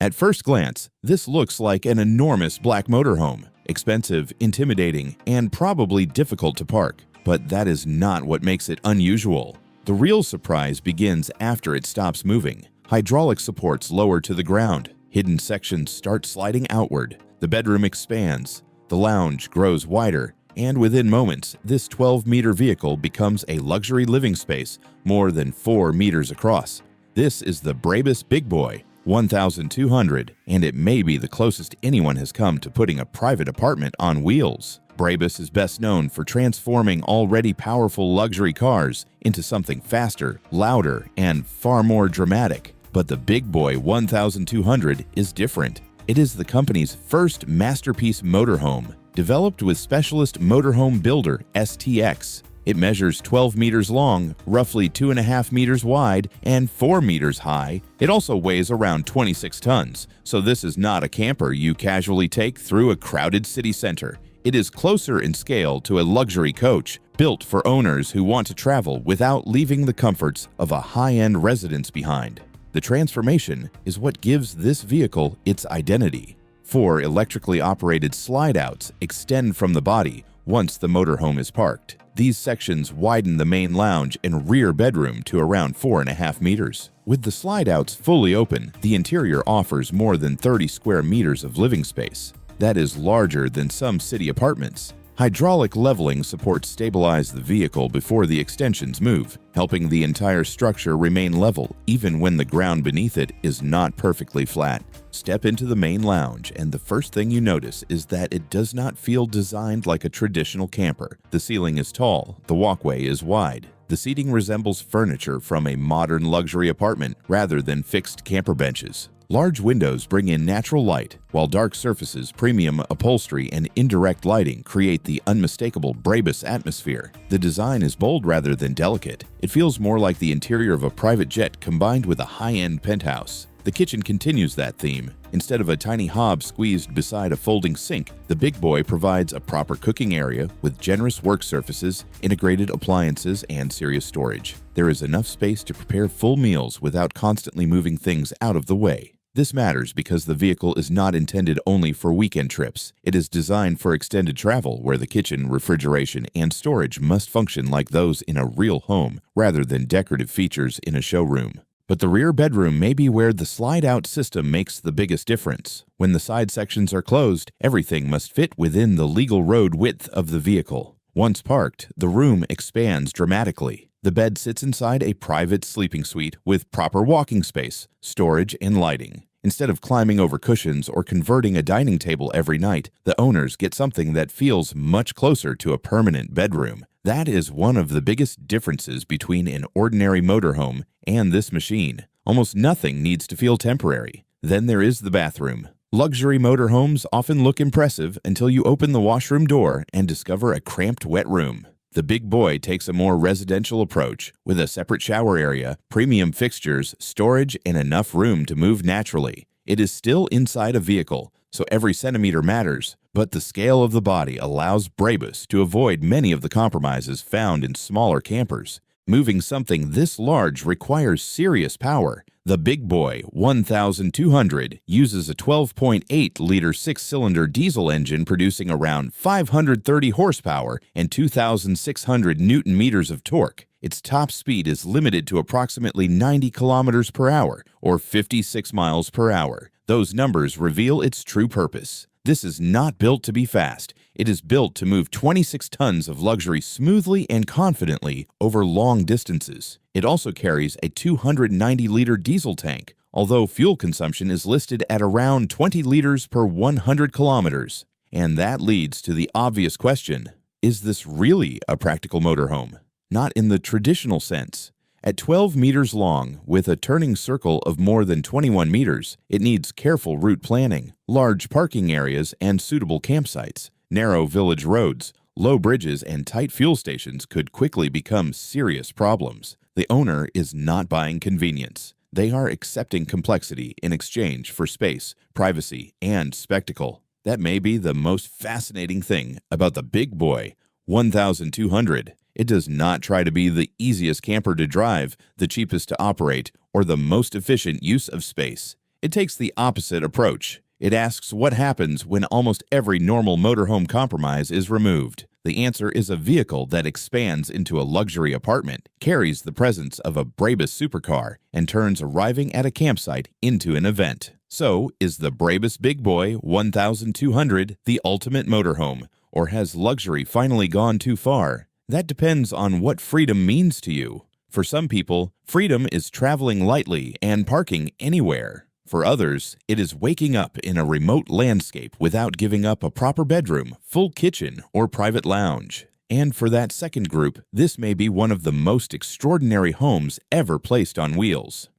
At first glance, this looks like an enormous black motorhome, expensive, intimidating, and probably difficult to park. But that is not what makes it unusual. The real surprise begins after it stops moving. Hydraulic supports lower to the ground. Hidden sections start sliding outward. The bedroom expands. The lounge grows wider. And within moments, this 12-meter vehicle becomes a luxury living space more than 4 meters across. This is the BRABUS Big Boy 1200, and it may be the closest anyone has come to putting a private apartment on wheels. BRABUS is best known for transforming already powerful luxury cars into something faster, louder, and far more dramatic. But the Big Boy 1200 is different. It is the company's first masterpiece motorhome, developed with specialist motorhome builder STX. It measures 12 meters long, roughly 2.5 meters wide, and 4 meters high. It also weighs around 26 tons, so this is not a camper you casually take through a crowded city center. It is closer in scale to a luxury coach, built for owners who want to travel without leaving the comforts of a high-end residence behind. The transformation is what gives this vehicle its identity. 4 electrically operated slide-outs extend from the body once the motorhome is parked. These sections widen the main lounge and rear bedroom to around 4.5 meters. With the slide-outs fully open, the interior offers more than 30 square meters of living space. That is larger than some city apartments. Hydraulic leveling supports stabilize the vehicle before the extensions move, helping the entire structure remain level even when the ground beneath it is not perfectly flat. Step into the main lounge, and the first thing you notice is that it does not feel designed like a traditional camper. The ceiling is tall, the walkway is wide. The seating resembles furniture from a modern luxury apartment rather than fixed camper benches. Large windows bring in natural light, while dark surfaces, premium upholstery, and indirect lighting create the unmistakable BRABUS atmosphere. The design is bold rather than delicate. It feels more like the interior of a private jet combined with a high-end penthouse. The kitchen continues that theme. Instead of a tiny hob squeezed beside a folding sink, the Big Boy provides a proper cooking area with generous work surfaces, integrated appliances, and serious storage. There is enough space to prepare full meals without constantly moving things out of the way. This matters because the vehicle is not intended only for weekend trips. It is designed for extended travel where the kitchen, refrigeration, and storage must function like those in a real home rather than decorative features in a showroom. But the rear bedroom may be where the slide-out system makes the biggest difference. When the side sections are closed, everything must fit within the legal road width of the vehicle. Once parked, the room expands dramatically. The bed sits inside a private sleeping suite with proper walking space, storage, and lighting. Instead of climbing over cushions or converting a dining table every night, the owners get something that feels much closer to a permanent bedroom. That is one of the biggest differences between an ordinary motorhome and this machine. Almost nothing needs to feel temporary. Then there is the bathroom. Luxury motorhomes often look impressive until you open the washroom door and discover a cramped wet room. The Big Boy takes a more residential approach with a separate shower area, premium fixtures, storage, and enough room to move naturally. It is still inside a vehicle, so every centimeter matters, but the scale of the body allows BRABUS to avoid many of the compromises found in smaller campers. Moving something this large requires serious power. The Big Boy 1200 uses a 12.8-liter 6-cylinder diesel engine producing around 530 horsepower and 2,600 newton-meters of torque. Its top speed is limited to approximately 90 kilometers per hour or 56 miles per hour. Those numbers reveal its true purpose. This is not built to be fast. It is built to move 26 tons of luxury smoothly and confidently over long distances. It also carries a 290-liter diesel tank, although fuel consumption is listed at around 20 liters per 100 kilometers. And that leads to the obvious question, is this really a practical motorhome? Not in the traditional sense. At 12 meters long, with a turning circle of more than 21 meters, it needs careful route planning, large parking areas, and suitable campsites. Narrow village roads, low bridges, and tight fuel stations could quickly become serious problems. The owner is not buying convenience. They are accepting complexity in exchange for space, privacy, and spectacle. That may be the most fascinating thing about the Big Boy 1200. It does not try to be the easiest camper to drive, the cheapest to operate, or the most efficient use of space. It takes the opposite approach. It asks what happens when almost every normal motorhome compromise is removed. The answer is a vehicle that expands into a luxury apartment, carries the presence of a BRABUS supercar, and turns arriving at a campsite into an event. So, is the BRABUS Big Boy 1200 the ultimate motorhome, or has luxury finally gone too far? That depends on what freedom means to you. For some people, freedom is traveling lightly and parking anywhere. For others, it is waking up in a remote landscape without giving up a proper bedroom, full kitchen, or private lounge. And for that second group, this may be one of the most extraordinary homes ever placed on wheels.